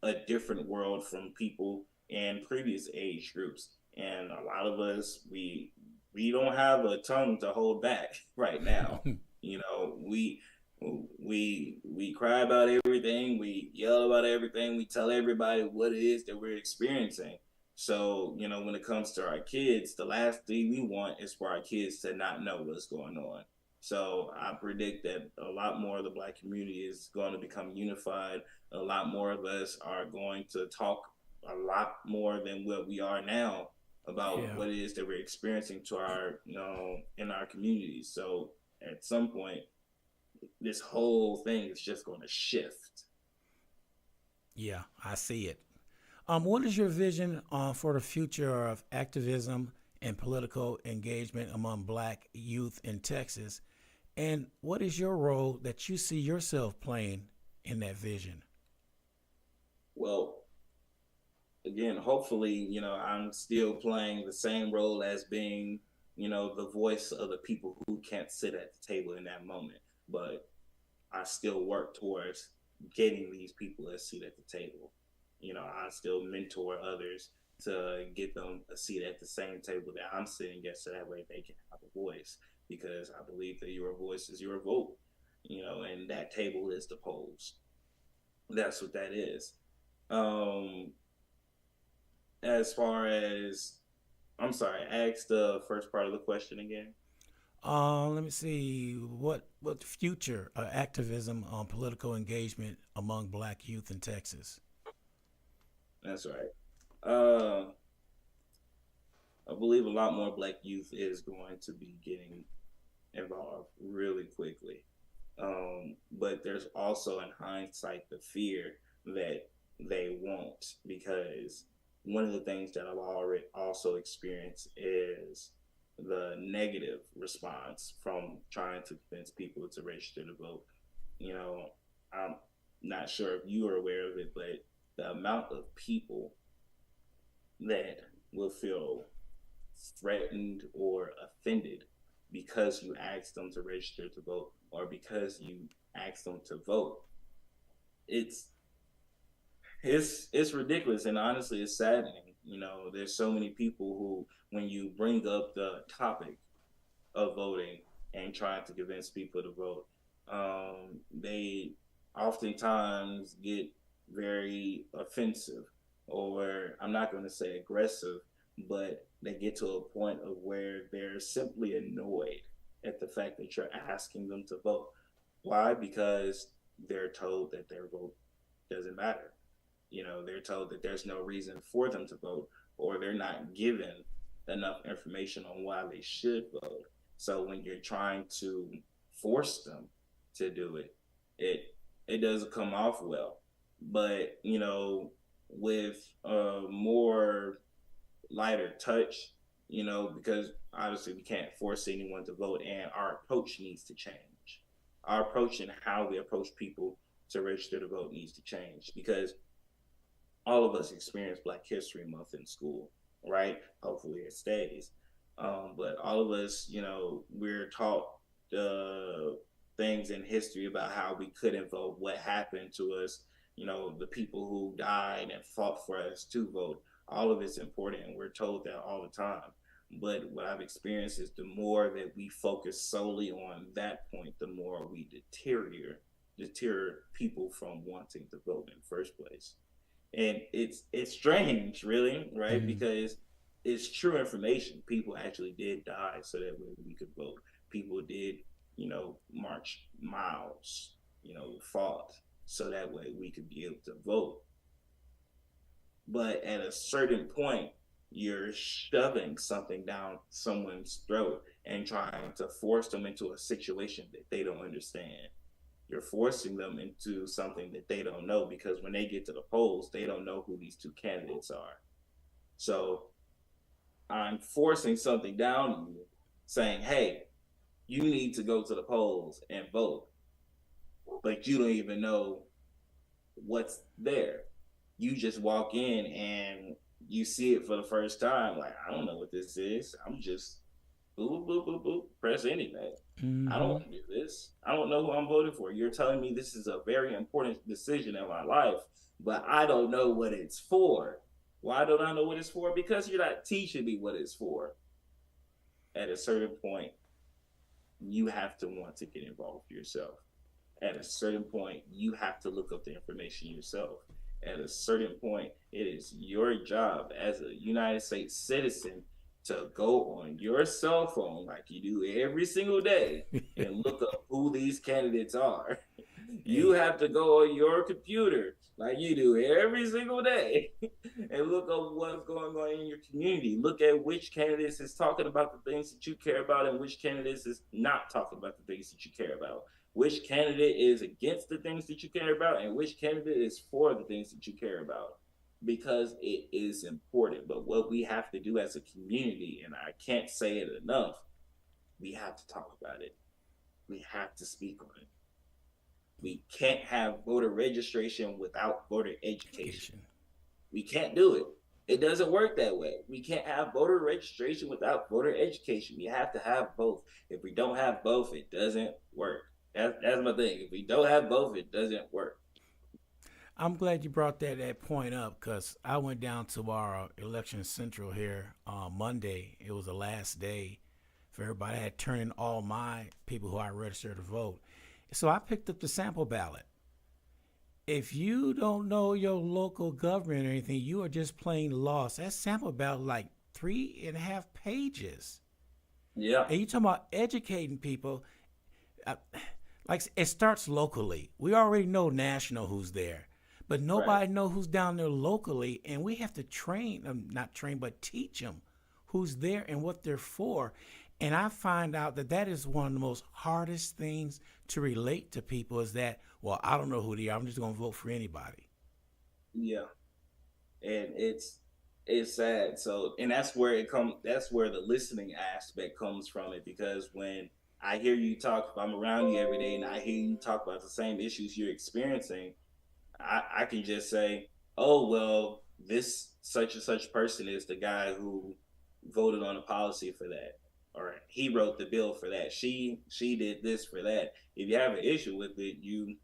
a different world from people in previous age groups. And a lot of us, we don't have a tongue to hold back right now. We cry about everything, we yell about everything, we tell everybody what it is that we're experiencing. So, when it comes to our kids, the last thing we want is for our kids to not know what's going on. So I predict that a lot more of the Black community is going to become unified. A lot more of us are going to talk a lot more than what we are now about what it is that we're experiencing to our, in our communities. So at some point, this whole thing is just going to shift. Yeah, I see it. What is your vision for the future of activism and political engagement among Black youth in Texas? And what is your role that you see yourself playing in that vision? Well, again, hopefully, you know, I'm still playing the same role as being, you know, the voice of the people who can't sit at the table in that moment. But I still work towards getting these people a seat at the table. You know, I still mentor others to get them a seat at the same table that I'm sitting at, so that way they can have a voice. Because I believe that your voice is your vote, you know, and that table is the polls. That's what that is. Um, as far as, I'm sorry, ask the first part of the question again. Let me see what future activism on political engagement among Black youth in Texas. That's right. Uh, I believe a lot more Black youth is going to be getting involved really quickly. But there's also, in hindsight, the fear that they won't, because one of the things that I've already also experienced is the negative response from trying to convince people to register to vote. You know, I'm not sure if you are aware of it, but the amount of people that will feel threatened or offended because you ask them to register to vote or because you ask them to vote, it's it's ridiculous, and honestly it's saddening. You know, there's so many people who, when you bring up the topic of voting and trying to convince people to vote, they oftentimes get very offensive, or I'm not going to say aggressive, but they get to a point of where they're simply annoyed at the fact that you're asking them to vote. Why? Because they're told that their vote doesn't matter. You know, they're told that there's no reason for them to vote, or they're not given enough information on why they should vote. So when you're trying to force them to do it, it doesn't come off well. But you know, with a more lighter touch, you know, because obviously we can't force anyone to vote, and our approach needs to change. Our approach and how we approach people to register to vote needs to change, because all of us experience Black History Month in school, right? Hopefully it stays. But all of us, you know, we're taught things in history about how we couldn't vote, what happened to us, you know, the people who died and fought for us to vote. All of it's important, and we're told that all the time. But what I've experienced is the more that we focus solely on that point, the more we deter people from wanting to vote in the first place. And it's strange, really, right? Mm-hmm. Because it's true information. People actually did die so that way we could vote. People did, you know, march miles, you know, fought so that way we could be able to vote. But at a certain point, you're shoving something down someone's throat and trying to force them into a situation that they don't understand. You're forcing them into something that they don't know, because when they get to the polls, they don't know who these two candidates are. So I'm forcing something down on you, saying, hey, you need to go to the polls and vote, but you don't even know what's there. You just walk in and you see it for the first time. Like, I don't know what this is. I'm just boop, boop, boop, boop, press anything. Mm-hmm. I don't want to do this. I don't know who I'm voting for. You're telling me this is a very important decision in my life, but I don't know what it's for. Why don't I know what it's for? Because you're not teaching me what it's for. At a certain point, you have to want to get involved yourself. At a certain point, you have to look up the information yourself. At a certain point, it is your job as a United States citizen to go on your cell phone, like you do every single day, and look up who these candidates are. You have to go on your computer, like you do every single day, and look up what's going on in your community. Look at which candidates is talking about the things that you care about and which candidates is not talking about the things that you care about. which candidate is against the things that you care about and which candidate is for the things that you care about, because it is important. But what we have to do as a community, and I can't say it enough, we have to talk about it. We have to speak on it. We can't have voter registration without voter education. We can't do it. It doesn't work that way. We can't have voter registration without voter education. We have to have both. If we don't have both, it doesn't work. That's my thing. If we don't have both, it doesn't work. I'm glad you brought that point up, because I went down to our election central here on Monday. It was the last day for everybody. I had turned in all my people who I registered to vote. So I picked up the sample ballot. If you don't know your local government or anything, you are just plain lost. That sample ballot like 3.5 pages. Yeah. And you talking about educating people. Like, it starts locally. We already know national who's there, but nobody know who's down there locally. And we have to not train, but teach them who's there and what they're for. And I find out that is one of the most hardest things to relate to people, is that, well, I don't know who they are. I'm just going to vote for anybody. Yeah. And it's sad. So, and that's where that's where the listening aspect comes from it, because when I hear you talk, if I'm around you every day and I hear you talk about the same issues you're experiencing, I can just say, oh, well, this such and such person is the guy who voted on a policy for that, or he wrote the bill for that. She did this for that. If you have an issue with it, you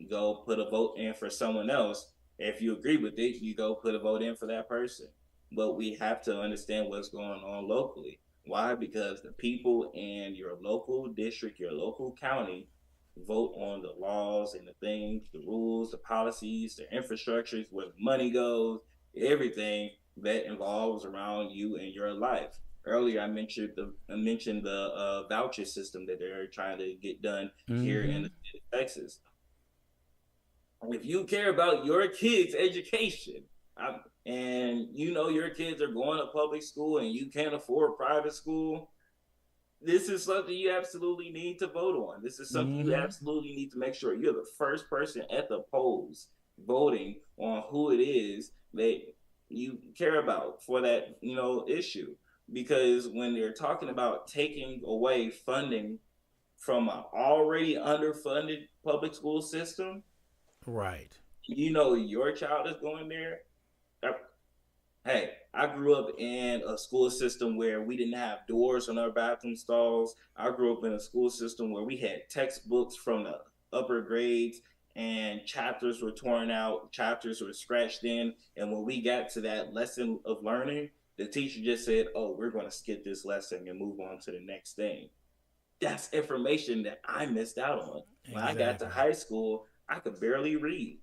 go put a vote in for someone else. If you agree with it, you go put a vote in for that person. But we have to understand what's going on locally. Why? Because the people in your local district, your local county, vote on the laws and the things, the rules, the policies, the infrastructures, where the money goes, everything that involves around you and your life. Earlier, I mentioned the voucher system that they're trying to get done here in the state of Texas. If you care about your kids' education, and you know your kids are going to public school and you can't afford private school, this is something you absolutely need to vote on. This is something you absolutely need to make sure you're the first person at the polls voting on who it is that you care about for that, issue. Because when they're talking about taking away funding from an already underfunded public school system, right? Your child is going there. Hey, I grew up in a school system where we didn't have doors on our bathroom stalls. I grew up in a school system where we had textbooks from the upper grades and chapters were torn out, chapters were scratched in. And when we got to that lesson of learning, the teacher just said, oh, we're going to skip this lesson and move on to the next thing. That's information that I missed out on. When I got to high school, I could barely read.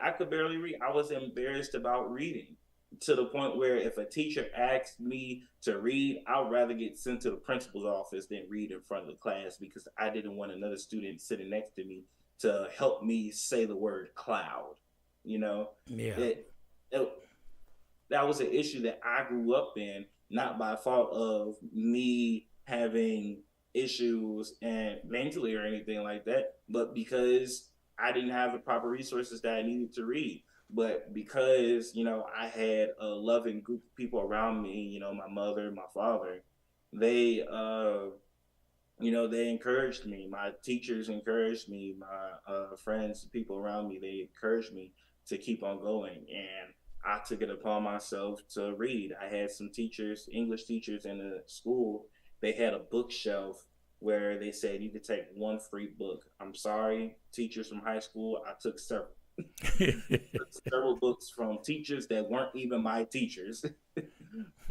I could barely read. I was embarrassed about reading, to the point where if a teacher asked me to read, I'd rather get sent to the principal's office than read in front of the class, because I didn't want another student sitting next to me to help me say the word cloud. Yeah. That was an issue that I grew up in, not by fault of me having issues and mentally or anything like that, but because I didn't have the proper resources that I needed to read. But because, I had a loving group of people around me, my mother, my father, they, they encouraged me. My teachers encouraged me. My friends, people around me, they encouraged me to keep on going. And I took it upon myself to read. I had some teachers, English teachers in the school, they had a bookshelf where they said you could take one free book. I'm sorry, teachers from high school, I took several. Several books from teachers that weren't even my teachers.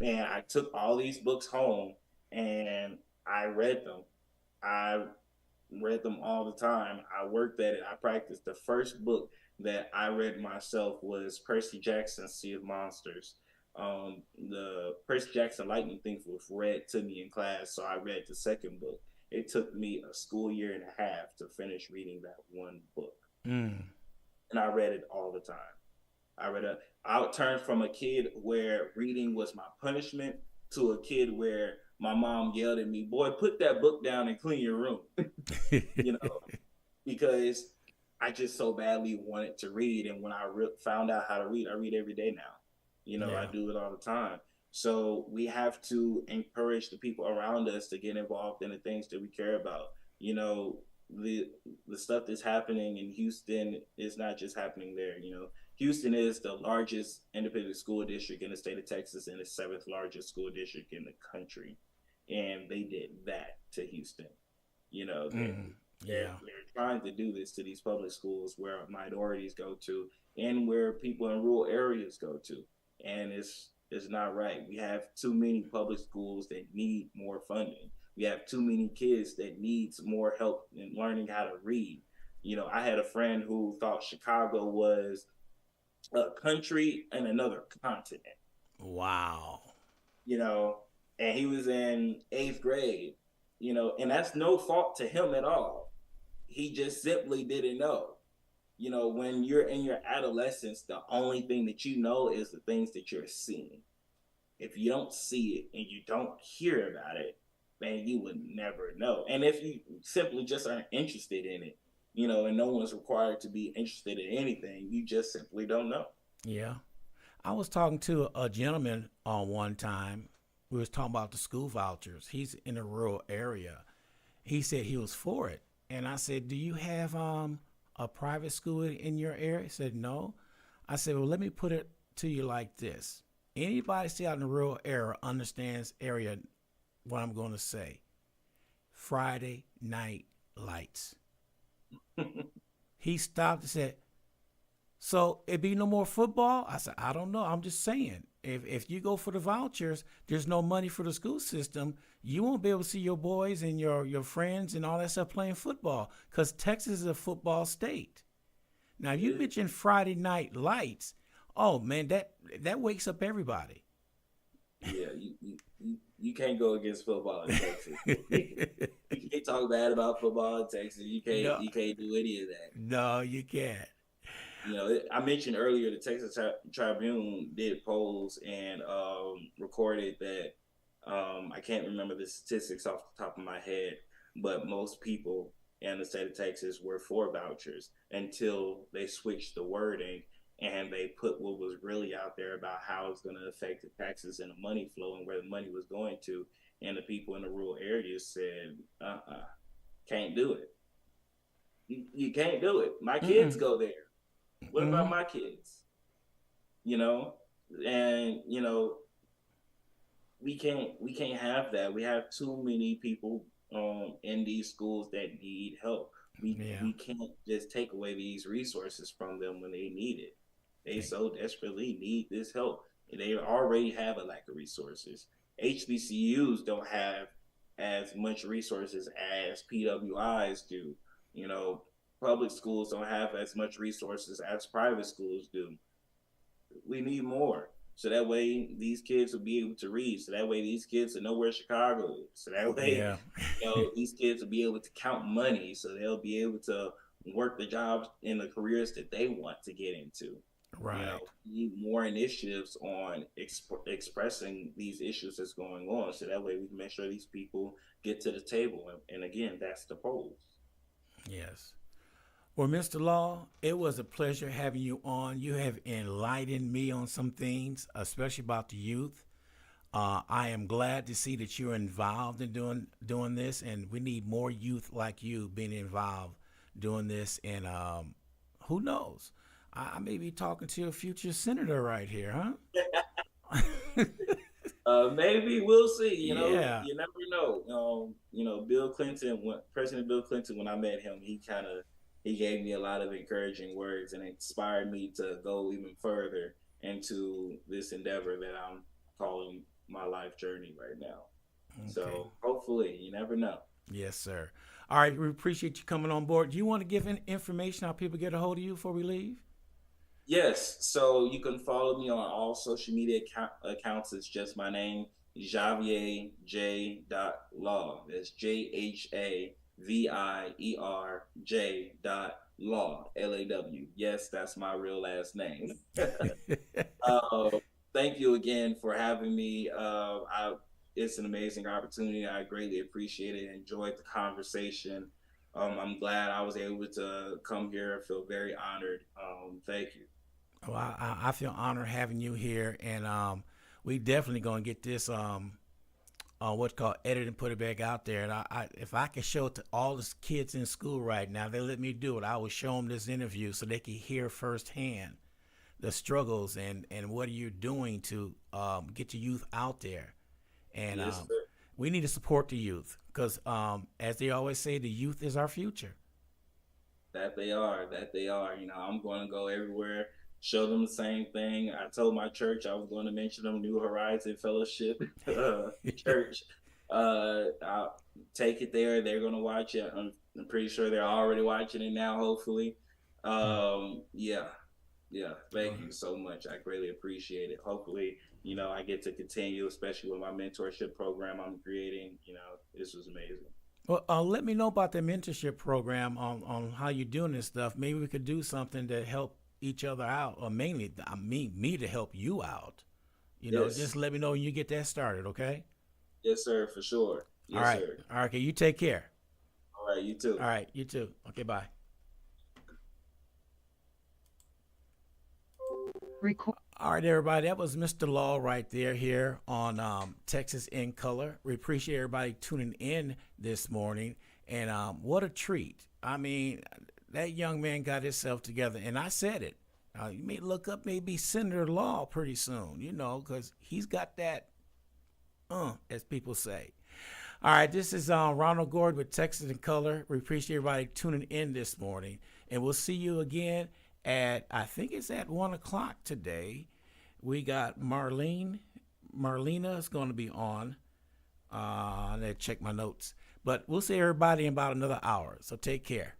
And I took all these books home and I read them. I read them all the time. I worked at it. I practiced. The first book that I read myself was Percy Jackson's Sea of Monsters. The Percy Jackson Lightning Thief was read to me in class, so I read the second book. It took me a school year and a half to finish reading that one book. And I read it all the time. I turned from a kid where reading was my punishment to a kid where my mom yelled at me, "Boy, put that book down and clean your room." You know, because I just so badly wanted to read. And when I found out how to read, I read every day now. I Yeah. do it all the time. So we have to encourage the people around us to get involved in the things that we care about. You know, the the stuff that's happening in Houston is not just happening there. Houston is the largest independent school district in the state of Texas and the seventh largest school district in the country. And they did that to Houston. You know, they, Mm, they're, yeah. they're trying to do this to these public schools where minorities go to and where people in rural areas go to. And it's not right. We have too many public schools that need more funding. We have too many kids that needs more help in learning how to read. I had a friend who thought Chicago was a country and another continent, Wow. you know, and he was in eighth grade, and that's no fault to him at all. He just simply didn't know. When you're in your adolescence, the only thing that you know is the things that you're seeing. If you don't see it and you don't hear about it, man, you would never know. And if you simply just aren't interested in it, and no one's required to be interested in anything, you just simply don't know. Yeah. I was talking to a gentleman on one time. We was talking about the school vouchers. He's in a rural area. He said he was for it. And I said, "Do you have a private school in your area?" He said, "No." I said, "Well, let me put it to you like this. Anybody see out in the rural area understands area what I'm going to say. Friday night lights." He stopped and said, "So it be no more football?" I said, "I don't know. I'm just saying. If you go for the vouchers, there's no money for the school system. You won't be able to see your boys and your friends and all that stuff playing football because Texas is a football state." Now you mentioned Friday night lights. Oh man, that wakes up everybody. Yeah, you can't go against football in Texas. You can't talk bad about football in Texas. You can't No, you can't do any of that. no, you can't. I mentioned earlier the Texas Tribune did polls and recorded that I can't remember the statistics off the top of my head, but most people in the state of Texas were for vouchers until they switched the wording and they put what was really out there about how it's going to affect the taxes and the money flow and where the money was going to. And the people in the rural areas said, can't do it. You can't do it. My kids Mm-mm. go there. What about Mm-hmm. my kids? You know, and we can't have that. We have too many people in these schools that need help. We Yeah. we can't just take away these resources from them when they need it. They Okay. so desperately need this help. And they already have a lack of resources. HBCUs don't have as much resources as PWIs do. You know, public schools don't have as much resources as private schools do. We need more. So that way these kids will be able to read. So that way these kids will know where Chicago is. So that way, Yeah. these kids will be able to count money. So they'll be able to work the jobs and the careers that they want to get into. Right. We need more initiatives on expressing these issues that's going on. So that way we can make sure these people get to the table. And again, that's the polls. Yes. Well, Mr. Law, it was a pleasure having you on. You have enlightened me on some things, especially about the youth. I am glad to see that you're involved in doing this, and we need more youth like you being involved doing this. And who knows? I may be talking to a future senator right here, huh? Maybe we'll see. Yeah. You never know. Bill Clinton, President Bill Clinton, when I met him, he gave me a lot of encouraging words and inspired me to go even further into this endeavor that I'm calling my life journey right now. Okay. So hopefully, you never know. Yes, sir. All right. We appreciate you coming on board. Do you want to give information how people get a hold of you before we leave? Yes, so you can follow me on all social media accounts. It's just my name, Jhavier J. Law. That's JHAVIER Law, LAW. Yes, that's my real last name. uh, Thank you again for having me. it's an amazing opportunity. I greatly appreciate it. Enjoyed the conversation. I'm glad I was able to come here. I feel very honored. Thank you. Well, I feel honored having you here, and we definitely gonna get this what's called edit and put it back out there. And if I could show it to all the kids in school right now, they let me do it. I would show them this interview so they could hear firsthand the struggles and what are you doing to get your youth out there. And Yes, we need to support the youth because, as they always say, the youth is our future. that they are. That they are. You know, I'm going to go everywhere, show them the same thing. I told my church I was going to mention them, New Horizon Fellowship Church. I'll take it there. They're going to watch it. I'm pretty sure they're already watching it now, hopefully. Yeah. Yeah. Thank you so much. I greatly appreciate it. Hopefully, you know, I get to continue, especially with my mentorship program I'm creating. You know, this was amazing. Well, let me know about the mentorship program on how you're doing this stuff. Maybe we could do something to help each other out, or mainly, I mean, me to help you out. You know, Yes. just let me know when you get that started, okay? Yes, sir, for sure. Yes, All right. sir. All right. Okay, you take care. All right, you too. All right, you too. Okay, bye. All right, everybody. That was Mr. Law right there here on Texas in Color. We appreciate everybody tuning in this morning. And what a treat. I mean, that young man got himself together. And I said it. You may look up maybe Senator Law pretty soon, you know, because he's got that, as people say. All right, this is Ronald Gord with Texas in Color. We appreciate everybody tuning in this morning. And we'll see you again at, I think it's at 1 o'clock today. We got Marlena is going to be on. Let's check my notes. But we'll see everybody in about another hour. So take care.